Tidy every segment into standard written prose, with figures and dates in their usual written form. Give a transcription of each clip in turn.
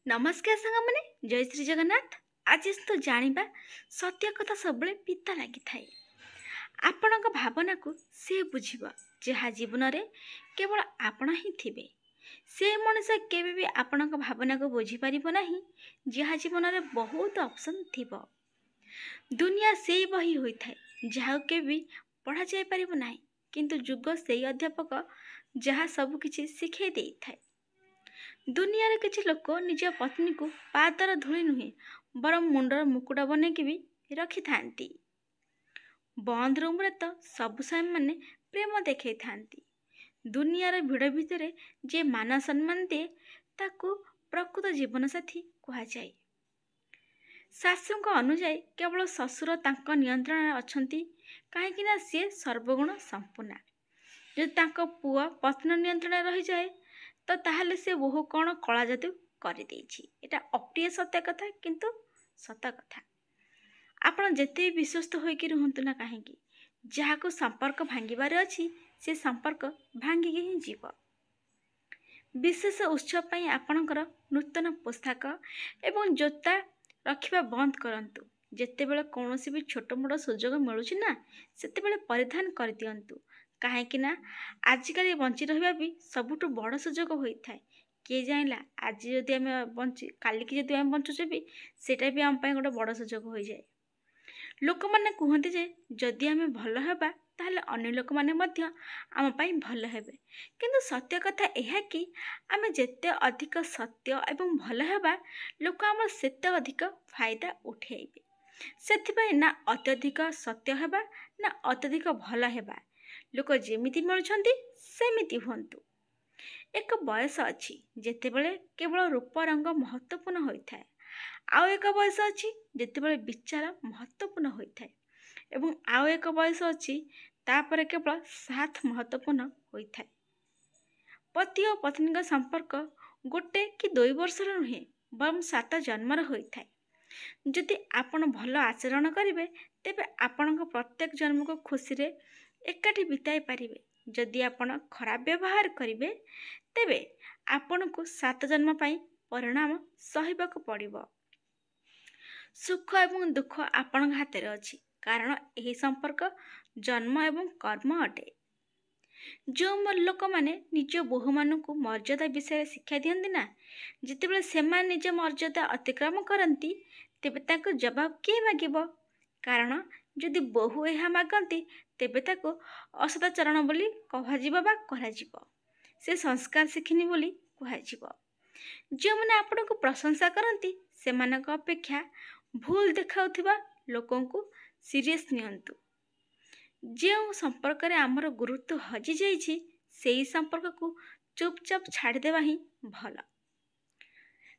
नमस्कार साଙ୍ଗमाने जय श्री जगन्नाथ। आज तो जानिबा सत्य कथा सबले पिता लगी थाए। आपणक भावना को से बुझिबो जहा जीवन रे केवल आपण ही थिबे। से मनुष्य केबे भी आपणक भावना को बुझी परिबो नाही जहा जीवन रे बहुत ऑप्शन थिबो। दुनिया से बही होई थाए जहा के भी पढ़ा जाय परिबो नाही, किंतु जुग से अध्यापक जहा सब किछि सिखै देई थाए। दुनिया किसी लोक निज पत्नी को पादर धूली नुहे बर मुंडर मुकुट बनैकी भी रखि थांती। बंद रूम रे तो सब स्वामी माने प्रेम देखै थांती। दुनियार भिड़ भितर जे मान सम्मान दिए ताकू प्रकृत जीवन साथी कहा जाए। शास्त्रों अनुजाई केवल ससुर तांक नियंत्रण अछंती काहेकि ना सी सर्वगुण संपूर्ण। जो तांक पुआ पत्नी नियंत्रण रही जाए तो ताहले से बहु कौन कला जादू कर एटा अप्रिय सत्य कथा, किंतु सत कथा। आपण जेते विश्वस्त होइकी रुहंतु ना कहीं जहाँ को संपर्क भांगिबार अच्छी से संपर्क भांगिकी ही जीव। विशेष उत्सव पई आपणकर नूतन पोशाक एवं जोता रखिबा बंद करंतु। जेतेबेले कौनसी भी छोट मोट सुजोग मिलुछि ना सेतेबेले परिधान कर दियंतु, काहेकि ना आजिकल बंची रहिबा भी सबुठु बड़ सुजोग होइथाय। किए जाइला आज जदि आम बंची काली की जदि आम बंचुचे भी सेटा भी आम पाई गोटे बड़ सुजोग हो जाए। लोक माने कहते जे जदि आम भल हेबा ताहले अन्य लोक माने मध्य आम पाई भल हेबे, किंतु सत्य कथा यह कि आम जेते अधिक सत्य एवं भल हेबा लोक आम सेते अधिक फायदा उठेइबे। सेथिपाई ना अत्यधिक सत्य हेबा ना अत्यधिक भल हेबा, लोक जेमिति मिलुछंती सेमिति हुंतु। एक बयस अच्छी जेतेबेले केवल रूप रंग महत्वपूर्ण होइथाय, आउ एक बयस अच्छी जेतेबेले विचार महत्वपूर्ण होइथाय, एवं आउ एक बयस अच्छी तापर केवल साथ महत्वपूर्ण होइथाय। पति और पत्नी का संपर्क गोटे कि 2 वर्षर नुहे बरम 7 जन्मर होइथाय। जदि आपण भल आचरण करिवे तेबे आपणक प्रत्येक जन्म को खुशी रे एकाठी बिताई पारिबे। जदि आपण खराब व्यवहार करिवे तेबे आपण को 7 जन्म पाई परिणाम सहिबाक पड़िबो। सुख एवं दुख आपण हाथ रे अछि, कारण एही संपर्क जन्म एवं कर्म अटे। जो लोक माने निज बोहू मान को मर्यादा विषय शिक्षा दियंती ना, जितेबेले सेमान निज मर्यादा अतिक्रम करती तेबे ताको जवाब किए मागिबो, कारण जदि बोहू यह मागती तेबे ताको असदाचरण बोली कहाजिबो बा कराजिबो। से संस्कार शिखिनी बोली कहाजिबो। जो माने आपण को प्रशंसा करती सेमानक अपेक्षा भूल देखाउथिबा लोकों को सीरियस नियंतु। जो संपर्क रे आमर गुरुत्व हजि जाइछि सेही संपर्क को चुपचाप छाड़देवा ही भल।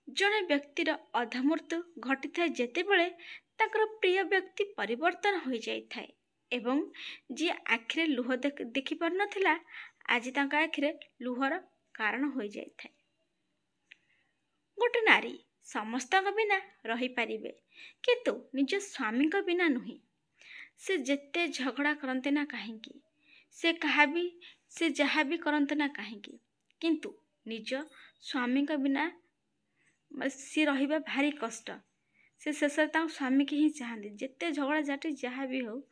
जड़े व्यक्तिर अधा मृत्यु घटी थाए जेतेबेले ताकर प्रिय व्यक्ति परिवर्तन हो जाए एवं जी आखिरे लुह देखि पार नथिला आज तांका आखिरे लुहर कारण हो जाए। गोटे नारी समस्त बिना रही पारिबे, किंतु निज स्वामी बिना नुहे। से जेते झगड़ा करते ना कहीं से जहाँ भी करते ना कहीं, किंतु निज स्वामी बिना सी रहिबा भारी कष्ट। से शेष स्वामी की ही चाहती, जिते झगड़ा झाटी जहाँ भी हो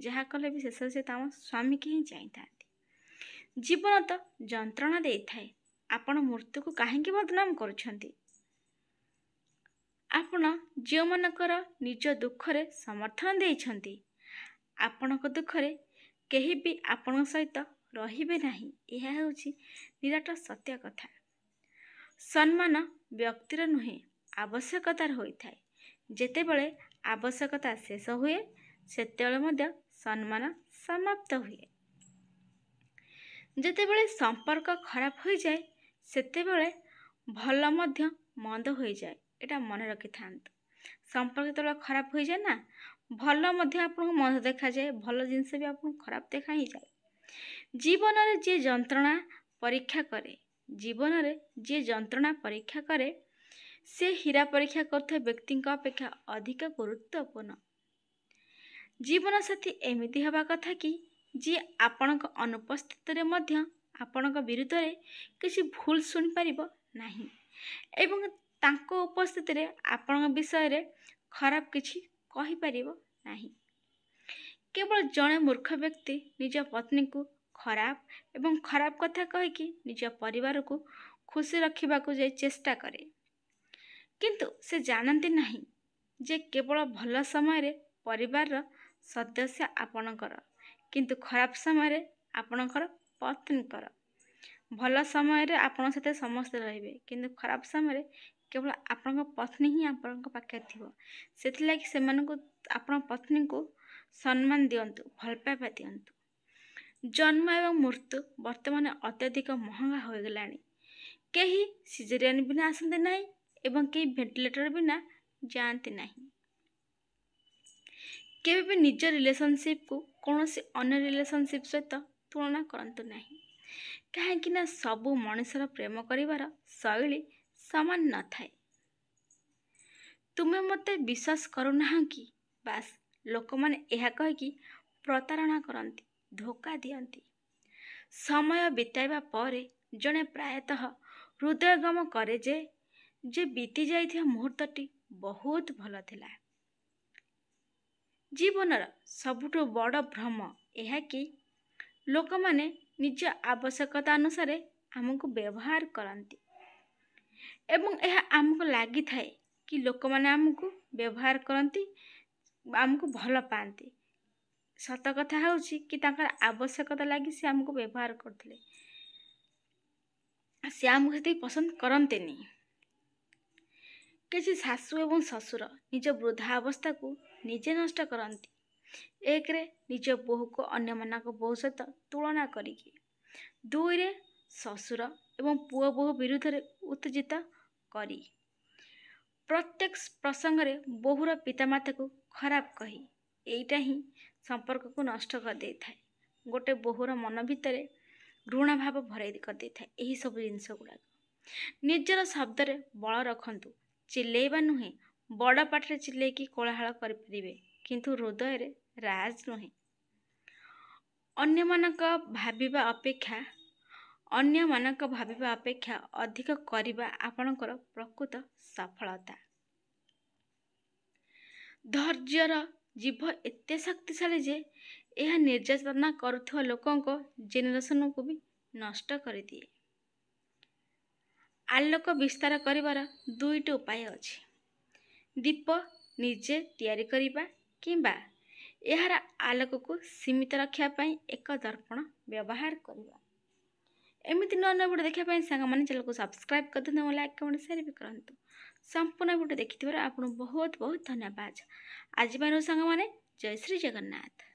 जहाँ कले भी शेष से स्वामी की ही चाहिए। जीवन तो जंत्रणा दे थाए, आपण मृत्यु को कहीं बदनाम करुछंती। आपण जो मनकर निज दुखरे समर्थन देइछंती आपणक दुखरे केही भी आपण सहित रहिबे नाही, यह होछि निराट सत्य कथा। सम्मान व्यक्तिर नुहे आवश्यकतार होइथाय। जेतेबेले आवश्यकता शेष हुए सेतेबेले मध्य सम्मान समाप्त हुए। जेतेबेले संपर्क खराब हो जाए सेतेबेले भल मध्य मंद हो जाए, एटा मन रखि थांतु। संपर्क तो खराब हो जाए ना भल मध्य आपको मन देखा जाए, भल जिनस भी आपको खराब देखा ही जाए। जीवन रे जे जंत्रणा परीक्षा करे, जीवन रे जे जंत्रणा परीक्षा करे से हीरा परीक्षा करथे व्यक्ति अपेक्षा अधिक गुरुत्वपूर्ण। जीवन साथी एमिति हवा कथा कि जी आपणक अनुपस्थित रे मध्य आपणक विरुद्ध रे किसी भूल सुनि परिबो नाही एवं ତାଙ୍କ ଉପସ୍ଥିତିରେ ଆପଣଙ୍କ ବିଷୟରେ ଖରାପ କିଛି କହିପାରିବ ନାହିଁ। କେବଳ ଜଣେ ମୂର୍ଖ ବ୍ୟକ୍ତି ନିଜ ପତ୍ନୀକୁ ଖରାପ ଏବଂ ଖରାପ କଥା କହିକି ନିଜ ପରିବାରକୁ ଖୁସି ରଖିବାକୁ ଯାଇ ଚେଷ୍ଟା କରେ, କିନ୍ତୁ ସେ ଜାଣନ୍ତି ନାହିଁ ଯେ କେବଳ ଭଲ ସମୟରେ ପରିବାରର ସଦସ୍ୟ ଆପଣଙ୍କର, କିନ୍ତୁ ଖରାପ ସମୟରେ ଆପଣଙ୍କର ପତ୍ନୀଙ୍କର। ଭଲ ସମୟରେ ଆପଣଙ୍କ ସହିତ ସମସ୍ତେ ରହିବେ, କିନ୍ତୁ ଖରାପ ସମୟରେ କେବଳ ଆପଣଙ୍କ ପତ୍ନୀ ହିଁ ଆପଣଙ୍କ ପାଖରେ ଥିବ। ସେଥିଲାଗି ସେମାନଙ୍କୁ ଆପଣଙ୍କ ପତ୍ନୀଙ୍କୁ ସମ୍ମାନ ଦିଅନ୍ତୁ, ଭଲ ପାଇବା ଦିଅନ୍ତୁ। ଜନ୍ମ ଏବଂ ମୃତ୍ୟୁ ବର୍ତ୍ତମାନ ଅତ୍ୟଧିକ ମହଙ୍ଗା ହୋଇଗଲାଣି। କେହି ସିଜେରିଆନ୍ ବିନା ଆସନ୍ତି ନାହିଁ ଏବଂ କେହି ଭେଣ୍ଟିଲେଟର ବିନା ଯାଆନ୍ତି ନାହିଁ। କେବେ ବି ନିଜ ରିଲେସନସିପ୍କୁ କୌଣସି ଅନ୍ୟ ରିଲେସନସିପ୍ ସହିତ ତୁଳନା କରନ୍ତୁ ନାହିଁ, କାହିଁକି ନା ସବୁ ମଣିଷର ପ୍ରେମ କରିବାର ଶୈଳୀ ସମାନ ନଥାଏ। ତୁମେ ମୋତେ ବିଶ୍ୱାସ କରୁନାହଁ କି? ବାସ୍, ଲୋକମାନେ ଏହା କହିକି ପ୍ରତାରଣା କରନ୍ତି, ଧୋକା ଦିଅନ୍ତି। ସମୟ ବିତାଇବା ପରେ ଜଣେ ପ୍ରାୟତଃ ହୃଦୟଙ୍ଗମ କରେ ଯେ ବିତି ଯାଇଥିବା ମୁହୂର୍ତ୍ତଟି ବହୁତ ଭଲ ଥିଲା। ଜୀବନର ସବୁଠୁ ବଡ଼ ଭ୍ରମ ଏହା କି ଲୋକମାନେ ନିଜ ଆବଶ୍ୟକତା ଅନୁସାରେ ଆମକୁ ବ୍ୟବହାର କରନ୍ତି ଏବଂ ଏହା ଆମକୁ ଲାଗିଥାଏ କି ଲୋକମାନେ ଆମକୁ ବ୍ୟବହାର କରନ୍ତି, ଆମକୁ ଭଲ ପାଆନ୍ତି। ସତ କଥା ହେଉଛି କି ତାଙ୍କର ଆବଶ୍ୟକତା ଲାଗି ସେ ଆମକୁ ବ୍ୟବହାର କରୁଥିଲେ, ସେ ଆମକୁ ସେତିକି ପସନ୍ଦ କରନ୍ତିନି। କିଛି ଶାଶୁ ଏବଂ ଶ୍ୱଶୁର ନିଜ ବୃଦ୍ଧା ଅବସ୍ଥାକୁ ନିଜେ ନଷ୍ଟ କରନ୍ତି। ଏକରେ ନିଜ ବୋହୂକୁ ଅନ୍ୟମାନଙ୍କ ବୋହୂ ସହିତ ତୁଳନା କରିକି, ଦୁଇରେ ଶ୍ୱଶୁର ଏବଂ ପୁଅ ବୋହୂ ବିରୁଦ୍ଧରେ ଉତ୍ତେଜିତ କରି, ପ୍ରତ୍ୟେକ ପ୍ରସଙ୍ଗରେ ବୋହୂର ପିତାମାତାକୁ ଖରାପ କହି, ଏଇଟା ହିଁ ସମ୍ପର୍କକୁ ନଷ୍ଟ କରିଦେଇଥାଏ। ଗୋଟେ ବୋହୂର ମନ ଭିତରେ ଘୃଣା ଭାବ ଭରାଇ କରିଦେଇଥାଏ। ଏହିସବୁ ଜିନିଷ ଗୁଡ଼ାକ ନିଜର ଶବ୍ଦରେ ବଳ ରଖନ୍ତୁ। ଚିଲେଇବା ନୁହେଁ, ବଡ଼ ପାଟିରେ ଚିଲେଇକି କୋଳାହଳ କରିପାରିବେ, କିନ୍ତୁ ହୃଦୟରେ ରାଜ ନୁହେଁ। ଅନ୍ୟମାନଙ୍କ ଭାବିବା ଅପେକ୍ଷା ଅଧିକ କରିବା ଆପଣଙ୍କର ପ୍ରକୃତ ସଫଳତା। ଧୈର୍ଯ୍ୟର ଜିଭ ଏତେ ଶକ୍ତିଶାଳୀ ଯେ ଏହା ନିର୍ଯାତନା କରୁଥିବା ଲୋକଙ୍କ ଜେନେରେସନକୁ ବି ନଷ୍ଟ କରିଦିଏ। ଆଲୋକ ବିସ୍ତାର କରିବାର ଦୁଇଟି ଉପାୟ ଅଛି। ଦୀପ ନିଜେ ତିଆରି କରିବା କିମ୍ବା ଏହାର ଆଲୋକକୁ ସୀମିତ ରଖିବା ପାଇଁ ଏକ ଦର୍ପଣ ବ୍ୟବହାର କରିବା। ଏମିତି ନୂଆ ନୂଆ ଭିଡ଼ିଓ ଦେଖିବା ପାଇଁ ସାଙ୍ଗମାନେ ଚ୍ୟାନେଲକୁ ସବସ୍କ୍ରାଇବ୍ କରିଦିଅନ୍ତୁ ଏବଂ ଲାଇକ୍ କମେଣ୍ଟ ସେୟାର ବି କରନ୍ତୁ। ସମ୍ପୂର୍ଣ୍ଣ ଭିଡ଼ିଓ ଦେଖିଥିବାରୁ ଆପଣଙ୍କୁ ବହୁତ ବହୁତ ଧନ୍ୟବାଦ। ଆଜି ପାଇଁ ସାଙ୍ଗମାନେ, ଜୟ ଶ୍ରୀ ଜଗନ୍ନାଥ।